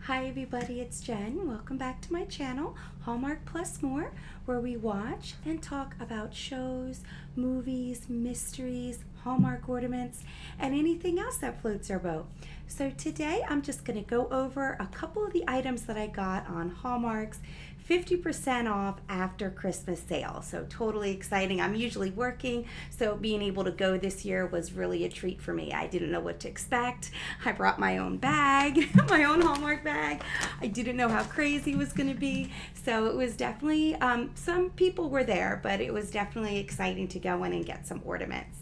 Hi everybody, it's Jen. Welcome back to my channel, Hallmark Plus More, where we watch and talk about shows, movies, mysteries, Hallmark ornaments, and anything else that floats our boat. So today I'm just going to go over a couple of the items that I got on Hallmark's 50% off after Christmas sale. So totally exciting. I'm usually working, so being able to go this year was really a treat for me. I didn't know what to expect. I brought my own bag, my own Hallmark bag. I didn't know how crazy it was going to be. So it was definitely, some people were there, but it was definitely exciting to go in and get some ornaments.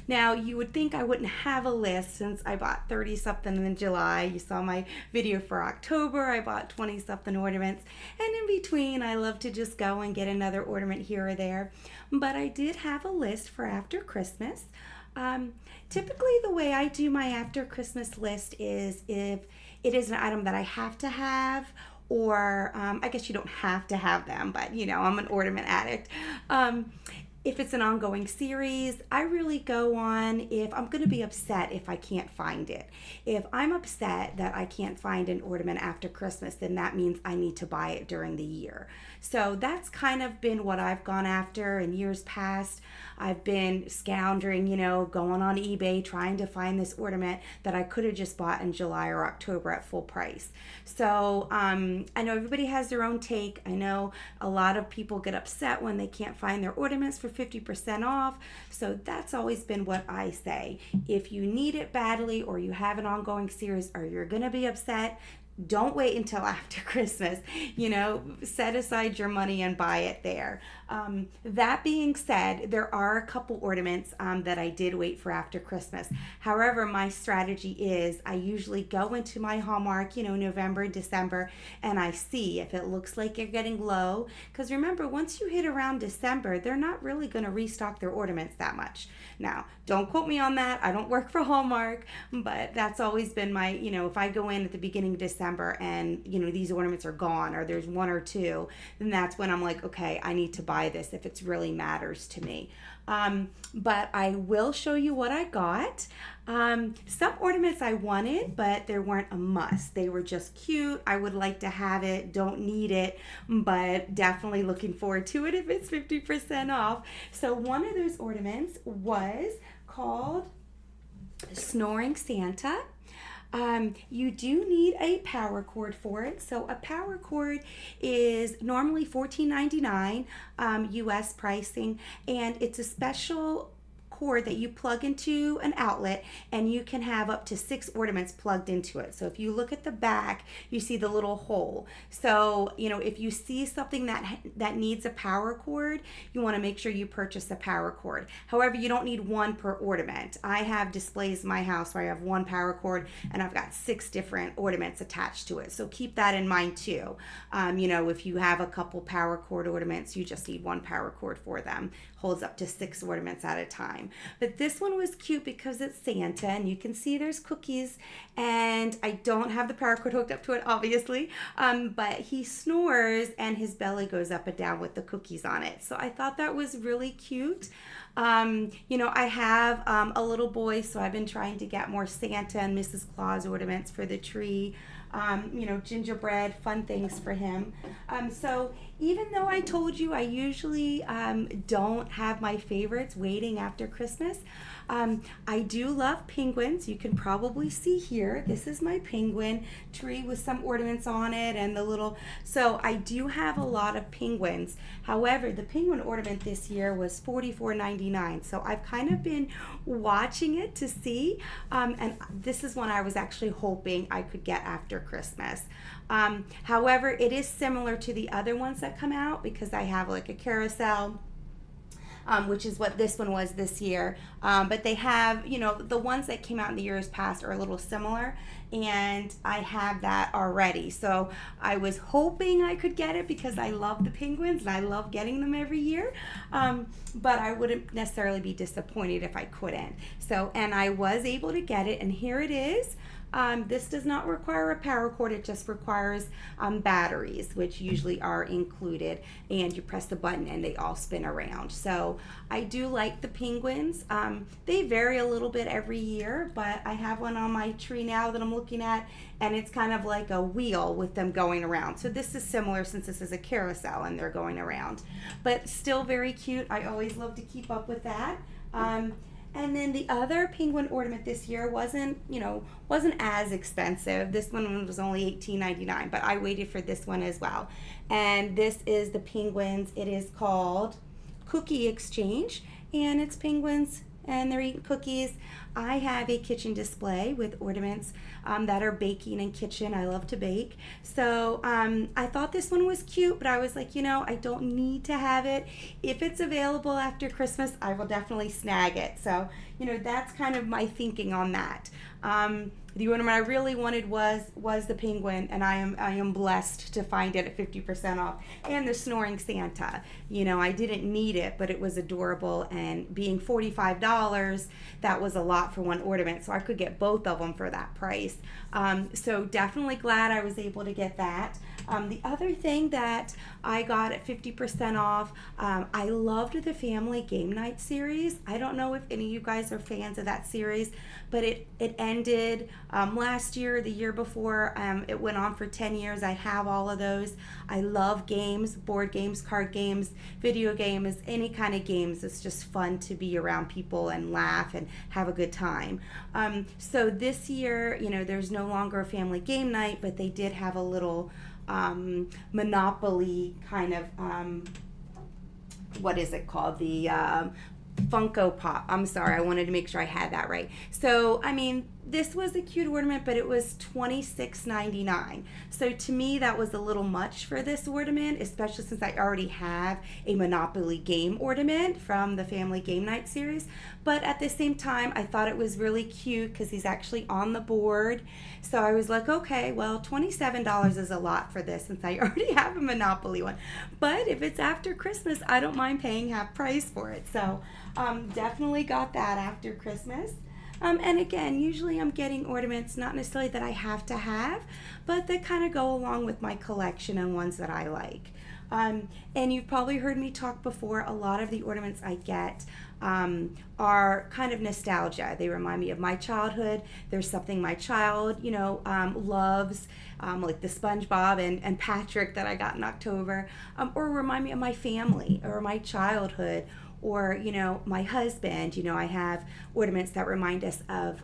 Now you would think I wouldn't have a list since I bought 30 something in July. You saw my video for October. I bought 20 something ornaments, and in between I love to just go and get another ornament here or there. But I did have a list for after Christmas. Typically the way I do my after Christmas list is if it is an item that I have to have, or I guess you don't have to have them, but you know, I'm an ornament addict. If it's an ongoing series, I really go on if I'm going to be upset if I can't find it. If I'm upset that I can't find an ornament after Christmas, then that means I need to buy it during the year. So that's kind of been what I've gone after in years past. I've been scoundering, going on eBay trying to find this ornament that I could have just bought in July or October at full price. So I know everybody has their own take. I know a lot of people get upset when they can't find their ornaments for 50% off. So that's always been what I say. If you need it badly, or you have an ongoing series, or you're going to be upset, don't wait until after Christmas. Set aside your money and buy it there. That being said, there are a couple ornaments that I did wait for after Christmas. However, my strategy is I usually go into my Hallmark, November, December, and I see if it looks like you're getting low. Because remember, once you hit around December, they're not really going to restock their ornaments that much. Now, don't quote me on that. I don't work for Hallmark, but that's always been my, if I go in at the beginning of December and, these ornaments are gone, or there's one or two, then that's when I'm like, okay, I need to buy this if it really matters to me. But I will show you what I got. Some ornaments I wanted, but they weren't a must. They were just cute. I would like to have it, don't need it, but definitely looking forward to it if it's 50% off. So one of those ornaments was called Snoring Santa. You do need a power cord for it. So a power cord is normally $14.99 US pricing, and it's a special cord that you plug into an outlet, and you can have up to 6 ornaments plugged into it. So if you look at the back, you see the little hole. So if you see something that needs a power cord, you want to make sure you purchase a power cord. However, you don't need one per ornament. I have displays in my house where I have one power cord and I've got 6 different ornaments attached to it. So keep that in mind too. If you have a couple power cord ornaments, you just need one power cord for them. Holds up to 6 ornaments at a time. But this one was cute because it's Santa, and you can see there's cookies, and I don't have the power cord hooked up to it, obviously, but he snores and his belly goes up and down with the cookies on it. So I thought that was really cute. I have a little boy, so I've been trying to get more Santa and Mrs. Claus ornaments for the tree. Gingerbread, fun things for him. So even though I told you I usually don't have my favorites waiting after Christmas, I do love penguins. You can probably see here, this is my penguin tree with some ornaments on it and the little, so I do have a lot of penguins. However, the penguin ornament this year was $44.99. So I've kind of been watching it to see, and this is one I was actually hoping I could get after Christmas. However, it is similar to the other ones that come out because I have like a carousel, which is what this one was this year. But they have, the ones that came out in the years past are a little similar, and I have that already. So I was hoping I could get it because I love the penguins and I love getting them every year. But I wouldn't necessarily be disappointed if I couldn't. So, and I was able to get it, and here it is. This does not require a power cord, it just requires batteries, which usually are included, and you press the button and they all spin around. So I do like the penguins. They vary a little bit every year, but I have one on my tree now that I'm looking at, and it's kind of like a wheel with them going around. So this is similar since this is a carousel and they're going around, but still very cute. I always love to keep up with that. And then the other penguin ornament this year wasn't as expensive. This one was only $18.99, but I waited for this one as well. And this is the penguins. It is called Cookie Exchange, and it's penguins and they're eating cookies. I have a kitchen display with ornaments that are baking in kitchen. I love to bake. So I thought this one was cute, but I was like, I don't need to have it. If it's available after Christmas, I will definitely snag it. So, that's kind of my thinking on that. The ornament I really wanted was the penguin, and I am blessed to find it at 50% off. And the snoring Santa. I didn't need it, but it was adorable, and being $45, that was a lot for one ornament, so I could get both of them for that price. So definitely glad I was able to get that. The other thing that I got at 50% off, I loved the Family Game Night series. I don't know if any of you guys are fans of that series, but it ended last year, the year before. It went on for 10 years. I have all of those. I love games, board games, card games, video games, any kind of games. It's just fun to be around people and laugh and have a good time. So this year, there's no longer a Family Game Night, but they did have a little Monopoly kind of, what is it called? The Funko Pop. I'm sorry, I wanted to make sure I had that right. So, this was a cute ornament, but it was $26.99. So to me, that was a little much for this ornament, especially since I already have a Monopoly game ornament from the Family Game Night series. But at the same time, I thought it was really cute because he's actually on the board. So I was like, okay, well, $27 is a lot for this since I already have a Monopoly one. But if it's after Christmas, I don't mind paying half price for it. So definitely got that after Christmas. And again, usually I'm getting ornaments, not necessarily that I have to have, but that kind of go along with my collection and ones that I like. And you've probably heard me talk before, a lot of the ornaments I get are kind of nostalgia. They remind me of my childhood. There's something my child, loves, like the SpongeBob and Patrick that I got in October, or remind me of my family or my childhood. Or, my husband, I have ornaments that remind us of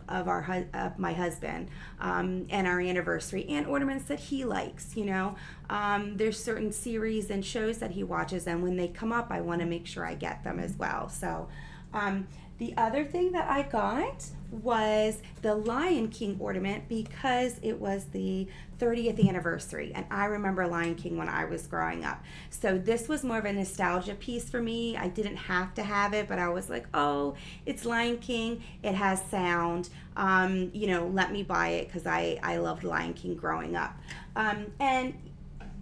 my husband and our anniversary, and ornaments that he likes, There's certain series and shows that he watches, and when they come up, I want to make sure I get them as well. So the other thing that I got was the Lion King ornament because it was the 30th anniversary, and I remember Lion King when I was growing up. So this was more of a nostalgia piece for me. I didn't have to have it, but I was like, oh, it's Lion King. It has sound. Let me buy it because I loved Lion King growing up. And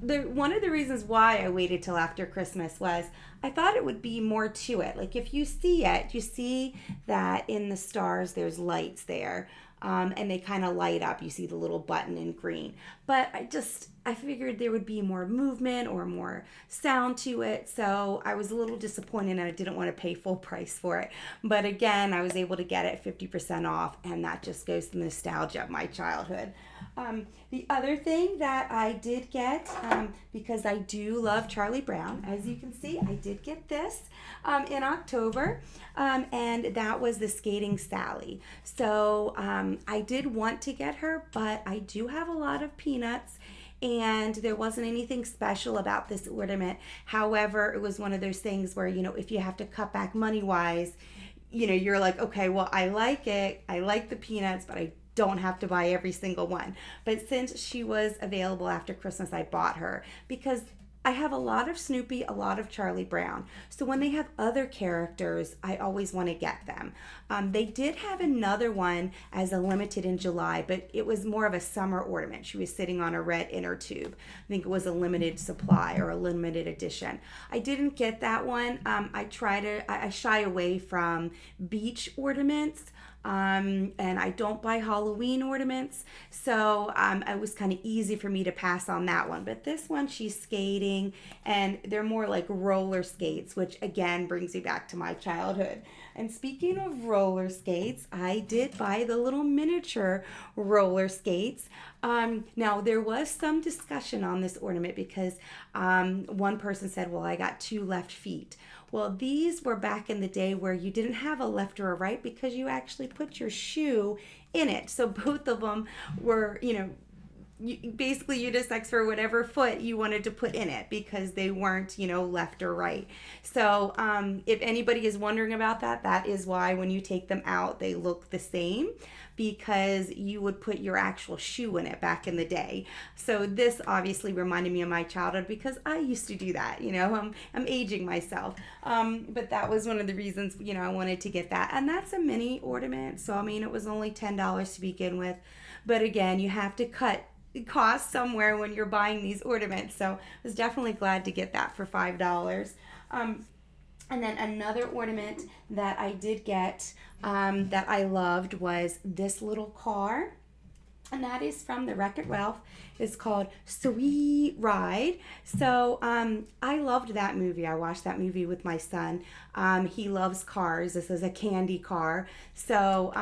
one of the reasons why I waited till after Christmas was I thought it would be more to it. Like if you see it, you see that in the stars there's lights there, and they kind of light up. You see the little button in green. But I figured there would be more movement or more sound to it. So I was a little disappointed and I didn't want to pay full price for it. But again, I was able to get it 50% off, and that just goes to the nostalgia of my childhood. The other thing that I did get, because I do love Charlie Brown, as you can see, I did get this in October, and that was the Skating Sally. So I did want to get her, but I do have a lot of peanuts, and there wasn't anything special about this ornament. However, it was one of those things where, if you have to cut back money-wise, you're like, okay, well, I like it. I like the peanuts, but I don't have to buy every single one. But since she was available after Christmas, I bought her because I have a lot of Snoopy, a lot of Charlie Brown. So when they have other characters, I always want to get them. They did have another one as a limited in July, but it was more of a summer ornament. She was sitting on a red inner tube. I think it was a limited supply or a limited edition. I didn't get that one. I shy away from beach ornaments. And I don't buy Halloween ornaments, so it was kind of easy for me to pass on that one. But this one, she's skating, and they're more like roller skates, which again brings me back to my childhood. And speaking of roller skates, I did buy the little miniature roller skates. Now, there was some discussion on this ornament because one person said, well, I got two left feet. Well, these were back in the day where you didn't have a left or a right because you actually put your shoe in it. So both of them were, basically unisex for whatever foot you wanted to put in it because they weren't, left or right. So if anybody is wondering about that, that is why when you take them out, they look the same, because you would put your actual shoe in it back in the day. So this obviously reminded me of my childhood because I used to do that, I'm aging myself. But that was one of the reasons, I wanted to get that. And that's a mini ornament. So, it was only $10 to begin with. But again, you have to cut cost somewhere when you're buying these ornaments. So I was definitely glad to get that for $5. And then another ornament that I did get that I loved was this little car. And that is from the Wreck-It Ralph. It's called Sweet Ride. So I loved that movie. I watched that movie with my son. He loves cars. This is a candy car. So,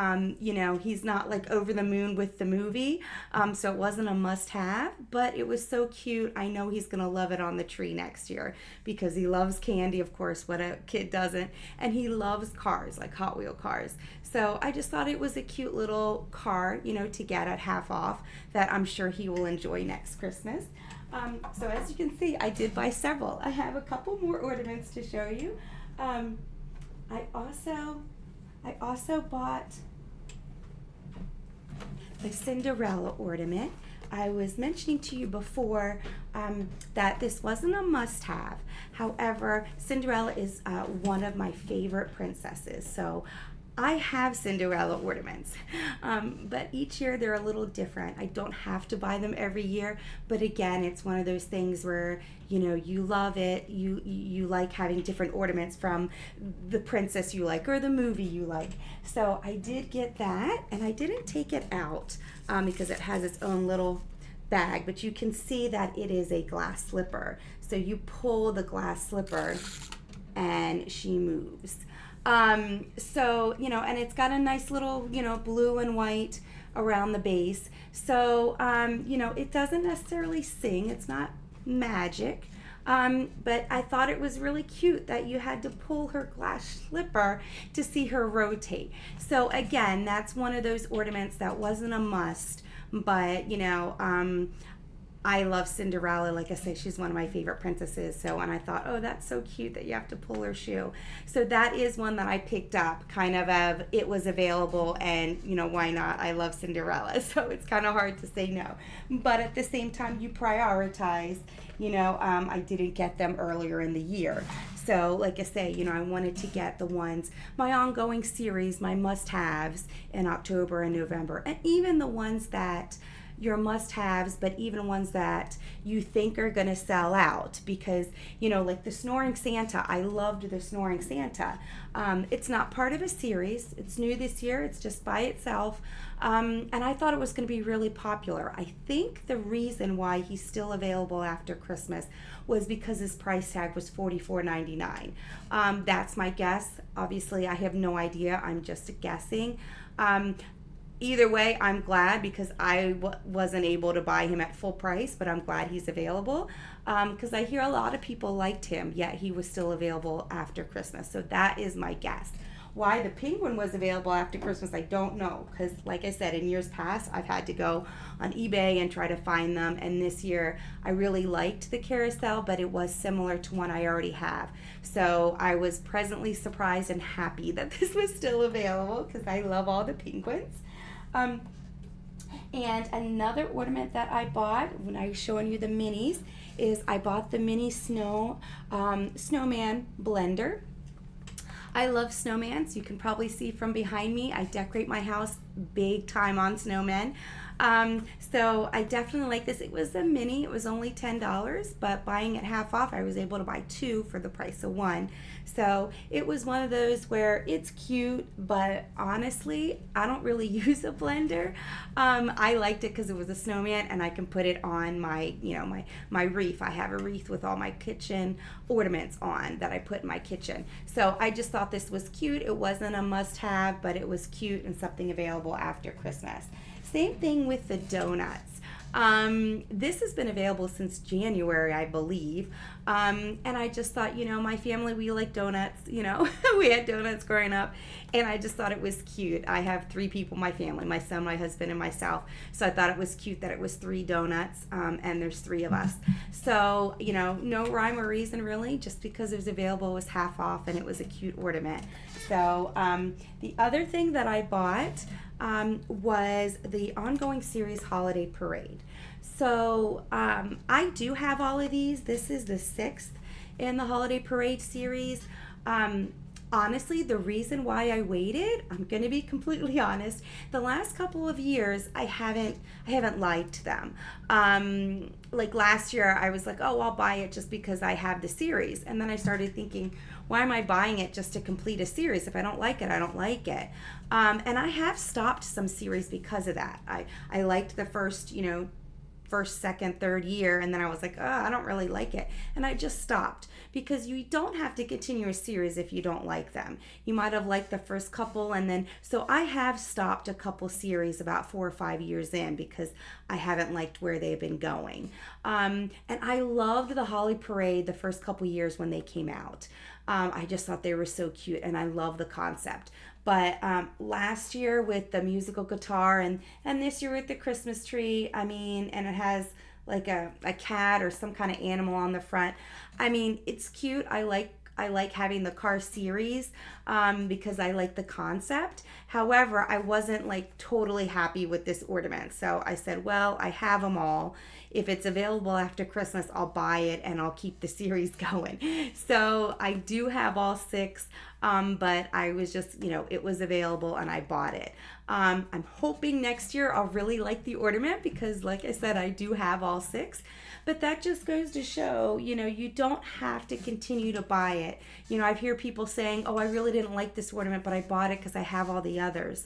he's not like over the moon with the movie. So it wasn't a must-have, but it was so cute. I know he's going to love it on the tree next year because he loves candy, of course, what a kid doesn't. And he loves cars, like Hot Wheel cars. So I just thought it was a cute little car, to get at half off that I'm sure he will enjoy next Christmas. So as you can see, I did buy several. I have a couple more ornaments to show you. I also bought the Cinderella ornament. I was mentioning to you before that this wasn't a must-have. However, Cinderella is one of my favorite princesses. So I have Cinderella ornaments, but each year they're a little different. I don't have to buy them every year, but again, it's one of those things where, you love it, you like having different ornaments from the princess you like or the movie you like. So I did get that, and I didn't take it out because it has its own little bag, but you can see that it is a glass slipper. So you pull the glass slipper and she moves. And it's got a nice little, blue and white around the base. So, it doesn't necessarily sing. It's not magic. But I thought it was really cute that you had to pull her glass slipper to see her rotate. So again, that's one of those ornaments that wasn't a must, but, I love Cinderella. Like I say, she's one of my favorite princesses. So, and I thought, oh, that's so cute that you have to pull her shoe. So that is one that I picked up kind of it was available, and why not? I love Cinderella. So it's kind of hard to say no. But at the same time, you prioritize, I didn't get them earlier in the year. So like I say, I wanted to get the ones, my ongoing series, my must-haves in October and November, and even the ones that your must-haves, but even ones that you think are going to sell out, because like the Snoring Santa, I loved the Snoring Santa. It's not part of a series, it's new this year, it's just by itself, and I thought it was going to be really popular. I think the reason why he's still available after Christmas was because his price tag was $44.99. That's my guess. Obviously I have no idea, I'm just guessing. Either way, I'm glad, because I wasn't able to buy him at full price, but I'm glad he's available, because I hear a lot of people liked him, yet he was still available after Christmas. So that is my guess. Why the penguin was available after Christmas, I don't know, because like I said, in years past, I've had to go on eBay and try to find them, and this year I really liked the carousel, but it was similar to one I already have. So I was pleasantly surprised and happy that this was still available, because I love all the penguins. And another ornament that I bought when I was showing you the minis is I bought the mini snowman blender. I love snowmans. You can probably see from behind me, I decorate my house big time on snowmen. So I definitely like this. It was a mini. It was only $10, but buying it half off, I was able to buy two for the price of one. So it was one of those where it's cute, but honestly, I don't really use a blender. I liked it because it was a snowman, and I can put it on my, my wreath. I have a wreath with all my kitchen ornaments on that I put in my kitchen. So I just thought this was cute. It wasn't a must-have, but it was cute and something available after Christmas. Same thing with the donuts. This has been available since January, I believe. And I just thought, my family, we like donuts, we had donuts growing up, and I just thought it was cute. I have three people in my family, my son, my husband, and myself. So I thought it was cute that it was 3 donuts, and there's 3 of us. So, no rhyme or reason really, just because it was available, it was half off, and it was a cute ornament. So the other thing that I bought was the ongoing series Holiday Parade. So I do have all of these. This is the 6th in the Holiday Parade series. Honestly, the reason why I waited, I'm going to be completely honest, the last couple of years I haven't liked them. Like last year I was like, oh, I'll buy it just because I have the series. And then I started thinking, why am I buying it just to complete a series? If I don't like it, I don't like it. And I have stopped some series because of that. I liked the first, second, third year, and then I was like, oh, I don't really like it, and I just stopped, because you don't have to continue a series if you don't like them. You might have liked the first couple, and then so I have stopped a couple series about 4 or 5 years in because I haven't liked where they've been going. And I loved the Holly Parade the first couple years when they came out. I just thought they were so cute, and I love the concept. But last year with the musical guitar, and this year with the Christmas tree, and it has like a cat or some kind of animal on the front. It's cute. I like having the car series because I like the concept. However, I wasn't like totally happy with this ornament. So I said, well, I have them all. If it's available after Christmas, I'll buy it and I'll keep the series going. So I do have all 6, but I was just, it was available and I bought it. I'm hoping next year I'll really like the ornament because, like I said, I do have all 6. But that just goes to show, you don't have to continue to buy it. I've heard people saying, oh, I really didn't like this ornament, but I bought it because I have all the others.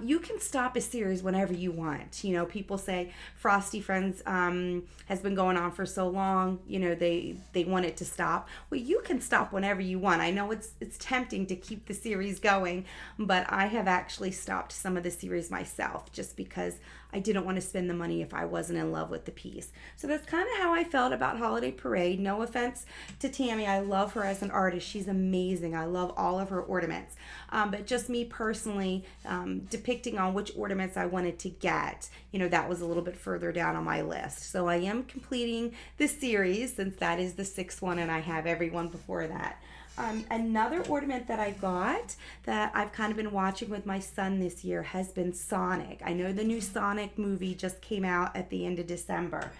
You can stop a series whenever you want. People say Frosty Friends has been going on for so long, they want it to stop. Well, you can stop whenever you want. I know it's tempting to keep the series going, but I have actually stopped some of the series myself just because I didn't want to spend the money if I wasn't in love with the piece. So that's kind of how I felt about Holiday Parade. No offense to Tammy. I love her as an artist. She's amazing. I love all of her ornaments. But just me personally, depicting on which ornaments I wanted to get, that was a little bit further down on my list. So I am completing the series since that is the 6th one and I have every one before that. Another ornament that I got that I've kind of been watching with my son this year has been Sonic. I know the new Sonic movie just came out at the end of December.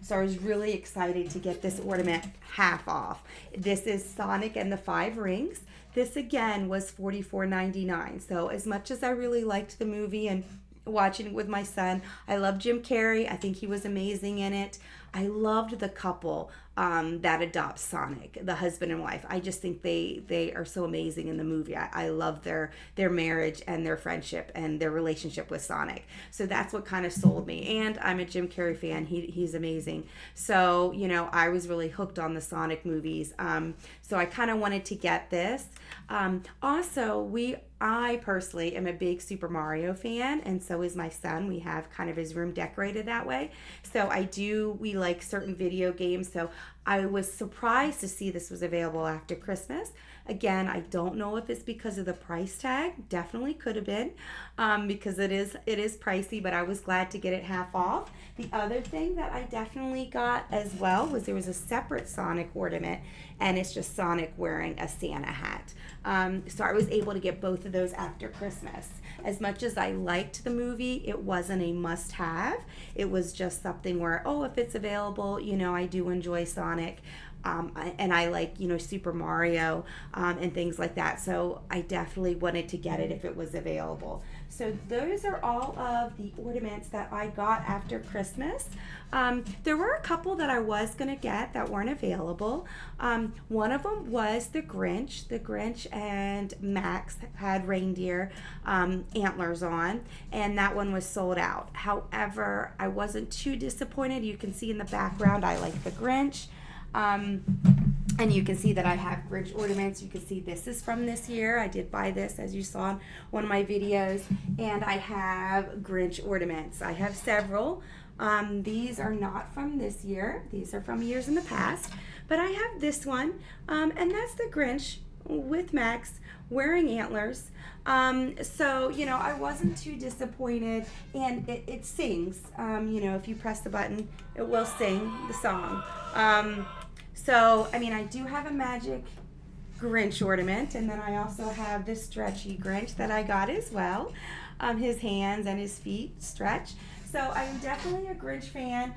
So I was really excited to get this ornament half off. This is Sonic and the 5 Rings. This again was $44.99. So as much as I really liked the movie and watching it with my son, I love Jim Carrey. I think he was amazing in it. I loved the couple that adopts Sonic, the husband and wife. I just think they are so amazing in the movie. I love their marriage and their friendship and their relationship with Sonic. So that's what kind of sold me. And I'm a Jim Carrey fan. He's amazing. So, I was really hooked on the Sonic movies. So I kind of wanted to get this. Also, I personally am a big Super Mario fan, and so is my son. We have kind of his room decorated that way. So we like certain video games. So I was surprised to see this was available after Christmas. Again, I don't know if it's because of the price tag. Definitely could have been because it is pricey, but I was glad to get it half off. The other thing that I definitely got as well was there was a separate Sonic ornament, and it's just Sonic wearing a Santa hat. So I was able to get both of those after Christmas. As much as I liked the movie, it wasn't a must-have. It was just something where, if it's available, I do enjoy Sonic. And I like, Super Mario and things like that. So I definitely wanted to get it if it was available. So those are all of the ornaments that I got after Christmas. There were a couple that I was going to get that weren't available. One of them was the Grinch. The Grinch and Max had reindeer antlers on, and that one was sold out. However, I wasn't too disappointed. You can see in the background I like the Grinch. And you can see that I have Grinch ornaments. You can see this is from this year. I did buy this, as you saw in one of my videos. And I have Grinch ornaments. I have several. These are not from this year. These are from years in the past. But I have this one, and that's the Grinch with Max wearing antlers. So, you know, I wasn't too disappointed, and it sings. You know, if you press the button, it will sing the song. So, I mean, I do have a magic Grinch ornament, and then I also have this stretchy Grinch that I got as well. His hands and his feet stretch. So I'm definitely a Grinch fan.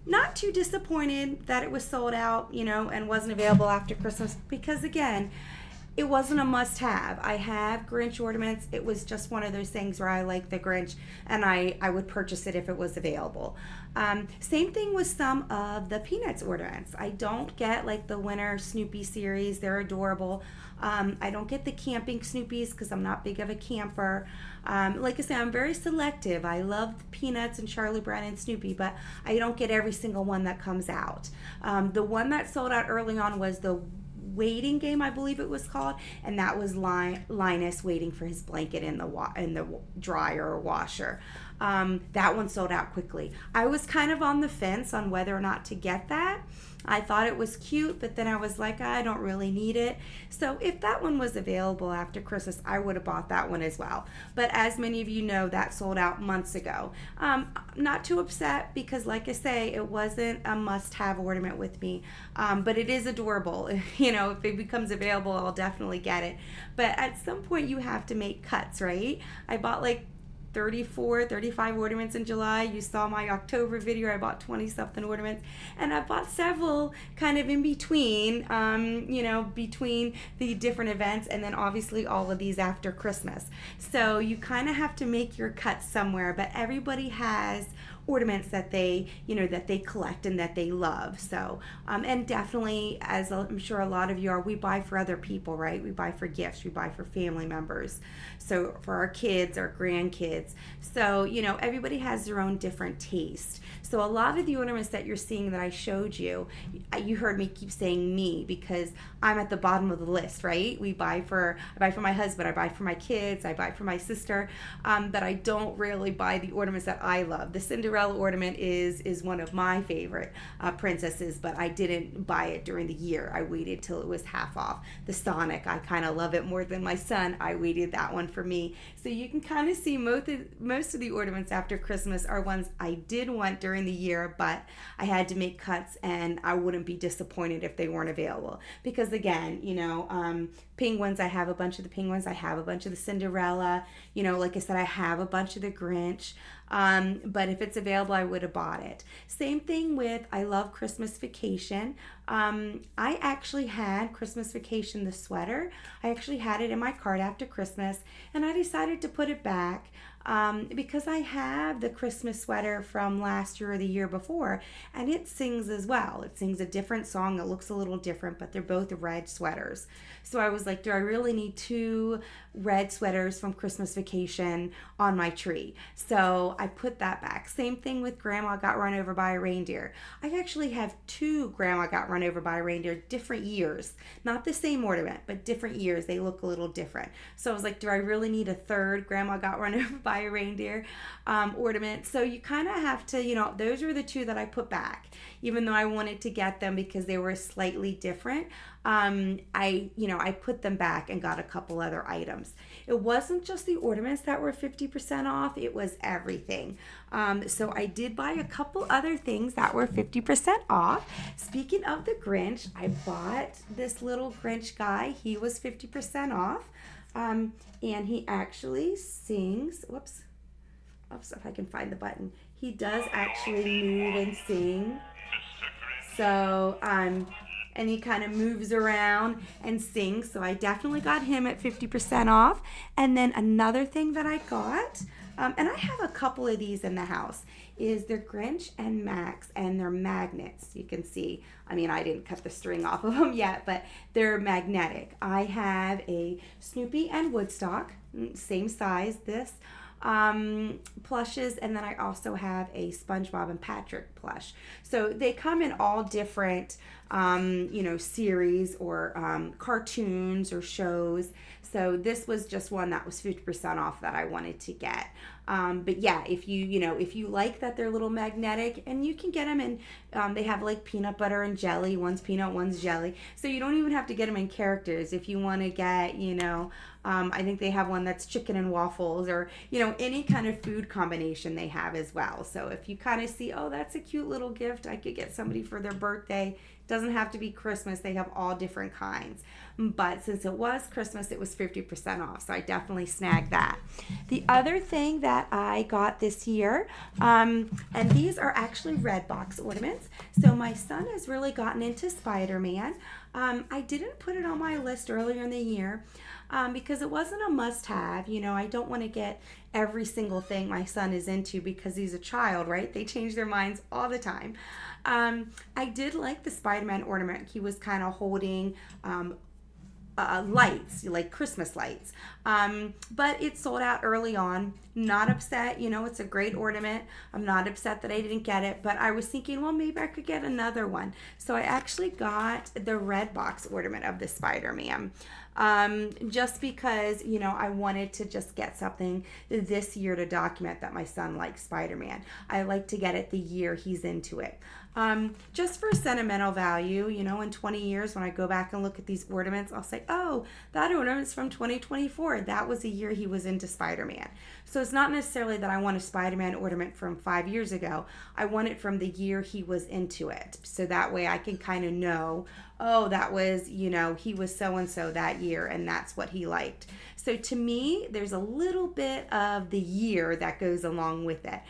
Not too disappointed that it was sold out, you know, and wasn't available after Christmas, because again, it wasn't a must-have. I have Grinch ornaments. It was just one of those things where I like the Grinch, and I would purchase it if it was available. Same thing with some of the Peanuts ornaments. I don't get like the winter Snoopy series. They're adorable. I don't get the camping Snoopies because I'm not big of a camper. Like I say, I'm very selective. I love the Peanuts and Charlie Brown and Snoopy, but I don't get every single one that comes out. The one that sold out early on was the waiting game, I believe it was called, and that was Linus waiting for his blanket in the dryer or washer. That one sold out quickly. I was kind of on the fence on whether or not to get that. I thought it was cute, but then I was like, I don't really need it. So if that one was available after Christmas, I would have bought that one as well. But as many of you know, that sold out months ago. Not too upset because, like I say, it wasn't a must-have ornament with me. But it is adorable. You know, if it becomes available, I'll definitely get it. But at some point, you have to make cuts, right? I bought like 35 ornaments in July. You saw my October video. I bought 20 something ornaments, and I bought several kind of in between, you know, between the different events, and then obviously all of these after Christmas. So you kind of have to make your cuts somewhere, but everybody has ornaments that they, you know, that they collect and that they love. So, and definitely, as I'm sure a lot of you are, we buy for other people, right? We buy for gifts, we buy for family members. So for our kids, our grandkids. So, you know, everybody has their own different taste. So a lot of the ornaments that you're seeing that I showed you, you heard me keep saying me because I'm at the bottom of the list, right? I buy for my husband, I buy for my kids, I buy for my sister, but I don't really buy the ornaments that I love. The Cinderella ornament is one of my favorite princesses, but I didn't buy it during the year. I waited till it was half off. The Sonic, I kind of love it more than my son. I waited that one for me. So you can kind of see most of the ornaments after Christmas are ones I did want during the year, but I had to make cuts, and I wouldn't be disappointed if they weren't available. Because again, you know, penguins, I have a bunch of the penguins. I have a bunch of the Cinderella. You know, like I said, I have a bunch of the Grinch. But if it's available, I would have bought it. Same thing with, I love Christmas Vacation. I actually had Christmas Vacation, the sweater. I actually had it in my cart after Christmas, and I decided to put it back because I have the Christmas sweater from last year or the year before, and it sings as well. It sings a different song. It looks a little different, but they're both red sweaters. So I was like, do I really need 2 red sweaters from Christmas Vacation on my tree? So I put that back. Same thing with Grandma Got Run Over by a Reindeer. I actually have 2 Grandma Got Run Over by a Reindeer, different years. Not the same ornament, but different years. They look a little different. So I was like, do I really need a 3rd Grandma Got Run Over by a Reindeer ornament? So you kind of have to, you know, those were the 2 that I put back, even though I wanted to get them because they were slightly different. I put them back and got a couple other items. It wasn't just the ornaments that were 50% off, it was everything. So I did buy a couple other things that were 50% off. Speaking of the Grinch, I bought this little Grinch guy. He was 50% off. And he actually sings, whoops, if I can find the button. He does actually move and sing. So, and he kind of moves around and sings. So I definitely got him at 50% off. And then another thing that I got, and I have a couple of these in the house, is they're Grinch and Max, and they're magnets. You can see, I mean, I didn't cut the string off of them yet, but they're magnetic. I have a Snoopy and Woodstock, same size, this, plushes, and then I also have a SpongeBob and Patrick plush. So they come in all different, series or cartoons or shows. So this was just one that was 50% off that I wanted to get. But yeah, if you like that they're little magnetic, and you can get them in, they have like peanut butter and jelly. One's peanut, one's jelly. So you don't even have to get them in characters. If you want to get, I think they have one that's chicken and waffles, or, any kind of food combination they have as well. So if you kind of see, oh, that's a cute little gift I could get somebody for their birthday. Doesn't have to be Christmas. They have all different kinds. But since it was Christmas, it was 50% off. So I definitely snagged that. The other thing that I got this year, and these are actually red box ornaments. So my son has really gotten into Spider-Man. I didn't put it on my list earlier in the year because it wasn't a must-have. I don't want to get every single thing my son is into because he's a child, right? They change their minds all the time. I did like the Spider-Man ornament. He was kind of holding lights, like Christmas lights. But it sold out early on. Not upset, it's a great ornament. I'm not upset that I didn't get it, but I was thinking, well, maybe I could get another one. So I actually got the red box ornament of the Spider-Man. Just because, I wanted to just get something this year to document that my son likes Spider-Man. I like to get it the year he's into it. Just for sentimental value, in 20 years when I go back and look at these ornaments, I'll say, oh, that ornament's from 2024. That was the year he was into Spider-Man. So it's not necessarily that I want a Spider-Man ornament from 5 years ago. I want it from the year he was into it. So that way I can kind of know, oh, that was, he was so-and-so that year, and that's what he liked. So to me, there's a little bit of the year that goes along with it,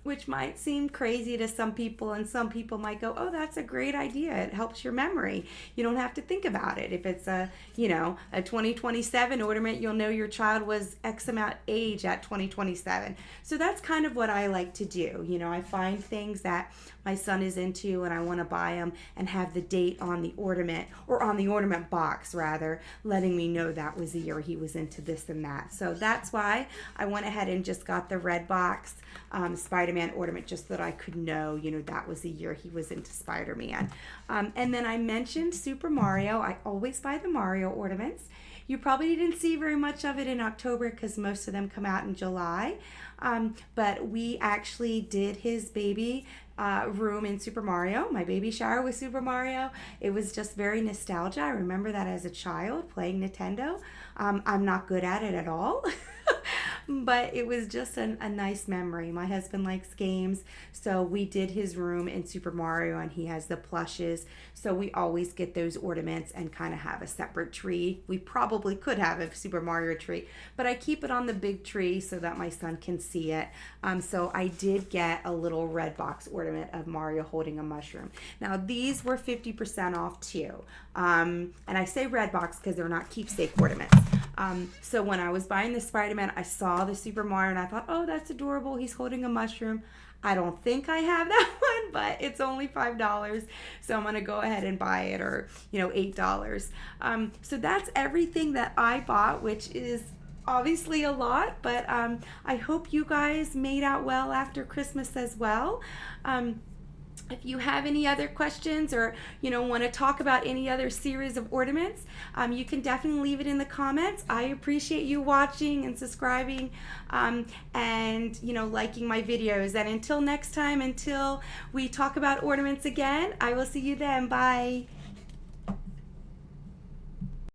which might seem crazy to some people, and some people might go, oh, that's a great idea. It helps your memory. You don't have to think about it. If it's a 2027 ornament, you'll know your child was X amount age at 2027. So that's kind of what I like to do. I find things that my son is into and I want to buy them and have the date on the ornament, or on the ornament box rather, letting me know that was the year he was into this and that. So that's why I went ahead and just got the red box Spider-Man ornament, just so that I could know, that was the year he was into Spider-Man. And then I mentioned Super Mario. I always buy the Mario ornaments. You probably didn't see very much of it in October because most of them come out in July. But we actually did his baby room in Super Mario. My baby shower was Super Mario. It was just very nostalgia. I remember that as a child playing Nintendo. I'm not good at it at all. But it was just a nice memory. My husband likes games, so we did his room in Super Mario, and he has the plushes. So we always get those ornaments and kind of have a separate tree. We probably could have a Super Mario tree, but I keep it on the big tree so that my son can see it. So I did get a little red box ornament of Mario holding a mushroom. Now these were 50% off too. And I say red box because they're not keepsake ornaments. So when I was buying the Spider-Man, I saw the Super Mario and I thought, oh, that's adorable. He's holding a mushroom. I don't think I have that one, but it's only $5. So I'm going to go ahead and buy it, or, $8. So that's everything that I bought, which is obviously a lot, but I hope you guys made out well after Christmas as well. If you have any other questions, or want to talk about any other series of ornaments, you can definitely leave it in the comments. I appreciate you watching and subscribing, and liking my videos. And until next time, until we talk about ornaments again, I will see you then. Bye.